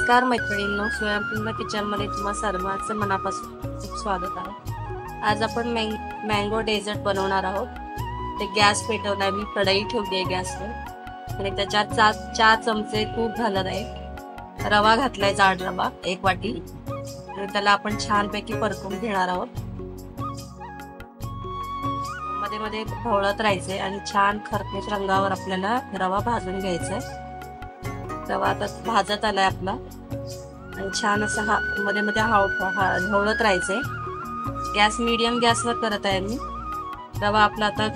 नमस्कार मैत्रिणींनो, स्वयंपूर्ण किचनमध्ये तुम्हा सर्वांचं मनापासून खूप स्वागत आहे। आज आपण मँगो डेझर्ट बनवणार आहोत। ते गॅस पेटवलाय, मी कढई ठेवली आहे गॅसवर आणि त्याच्यात 4 चमचे तूप घालत आहे। रवा घातलाय, जाड रवा 1 वाटी, आणि त्याला आपण छानपैकी परतून घेणार आहोत। मध्ये मध्ये ढवळत राहायचे आणि छान खरपूस रंगावर आपल्याला रवा भाजून घ्यायचा आहे। रवा आता भाजत आलाय आपला आणि छान असा मध्ये मध्ये ढवळत राहायचंय। गॅस मीडियम गॅसवर करत आहे मी। रवा आपला आता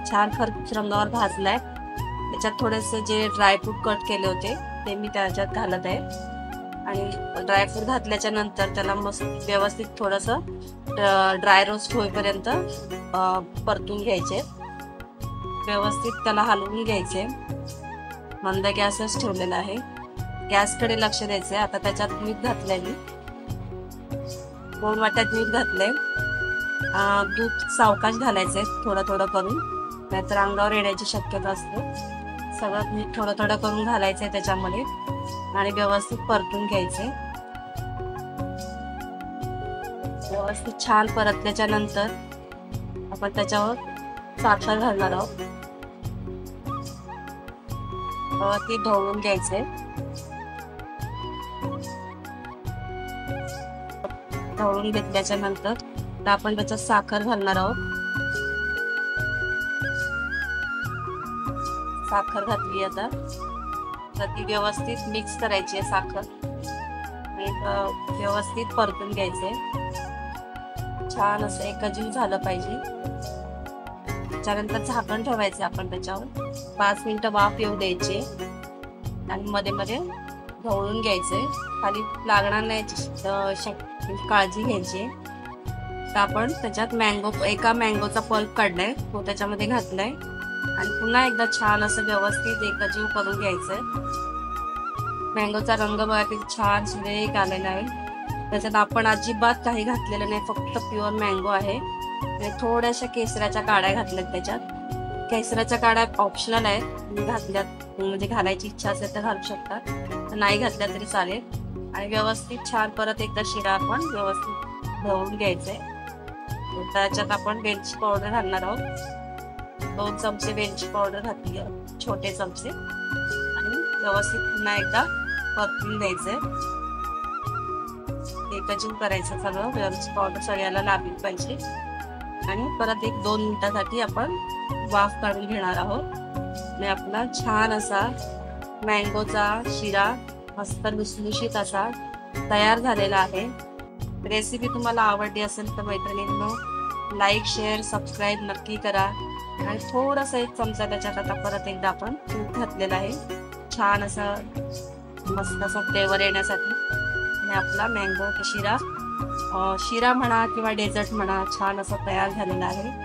छान खरपूस रंगावर भाजलाय। त्याच्यात थोडेसे जे ड्रायफ्रूट कट केले होते ते मी त्याच्यात घालत आहे आणि ड्रायफ्रूट घातल्याच्या नंतर त्याला मस्त व्यवस्थित थोडंसं ड्राय रोस्ट होईपर्यंत परतून घ्यायचे। व्यवस्थित त्याला हलवून घ्यायचे। मंद गॅसच ठेवलेला आहे। गॅसकडे लक्ष द्यायचंय। आता त्याच्यात मीठ घातलंय, मी 2 वाट्यात मीठ घातलंय। दूध सावकाश घालायचंय, थोडं थोडं करून, नाहीतर अंगावर येण्याची शक्यता असते। सगळं मीठ थोडं थोडं करून घालायचंय त्याच्यामध्ये आणि व्यवस्थित परतून घ्यायचंय। व्यवस्थित छान परतल्याच्या नंतर आपण त्याच्यावर साखर घालणार आहोत। ते ढवळून घ्यायचे। ढवळून घेतल्याच्या नंतर आपण त्याच्यात साखर घालणार आहोत। साखर घातली आता, तर ती व्यवस्थित मिक्स करायची आहे साखर आणि व्यवस्थित परतून घ्यायचे। छान असं एकजीव झालं पाहिजे। त्यानंतर झाकण ठेवायचे आपण त्याच्यावर, 5 मिनिटं वाफ येऊ द्यायची आणि मध्ये मध्ये ढवळून घ्यायचे। खाली लागणार नाही काळजी घ्यायची। तर आपण त्याच्यात एका मँगोचा पल्प काढलाय, तो त्याच्यामध्ये घातलाय आणि पुन्हा एकदा छान असं व्यवस्थित एकजीव करून घ्यायचंय। मँगोचा रंग बघा किती छान सुरेख आलेला आहे। त्याच्यात आपण अजिबात काही घातलेलं नाही, फक्त प्युअर मँगो आहे। थोड्याशा केसराच्या काड्या घातल्यात त्याच्यात। केसराच्या काड्या ऑप्शनल आहेत, घातल्यात म्हणजे घालायची इच्छा असेल तर घालू शकतात, नाही घातल्या तरी चालेल। आणि व्यवस्थित छान परत एकदा शिरा आपण व्यवस्थित ढवळून घ्यायचंय। त्याच्यात आपण वेलची पावडर घालणार आहोत। 2 चमचे वेलची पावडर घातली, छोटे चमचे, आणि व्यवस्थित पुन्हा एकदा परतून द्यायचंय। एकजीव करायचं सगळं, वेलची पावडर सगळ्याला लागली पाहिजे। आणि परत 1-2 मिनिटांसाठी आपण वाफ काढून घेणार आहोत आणि आपला छान असा मँगोचा शिरा मस्त लुसलुशीत असा तयार झालेला आहे। रेसिपी तुम्हाला आवडली असेल तर मैत्रिणींनो, लाईक, शेअर, सबस्क्राईब नक्की करा। आणि थोडंसं 1 चमचा त्याच्यात आता परत एकदा आपण तूप घातलेलं आहे, छान असा मस्त असा फ्लेवर येण्यासाठी। आणि आपला मँगो शिरा म्हणा किंवा डेझर्ट म्हणा, छान असं तयार झालेला आहे।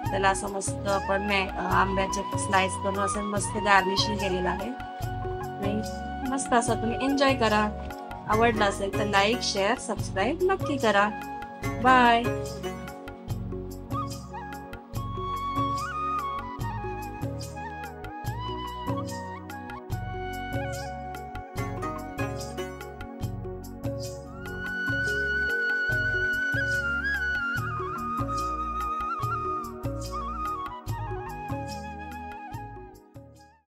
त्याला असं मस्त आपण आंब्याचे स्लाइस करून असं मस्त गार्निशिंग केलेलं आहे आणि मस्त असं तुम्ही एन्जॉय करा। आवडलं असेल तर लाईक, शेअर, सबस्क्राईब नक्की करा। बाय।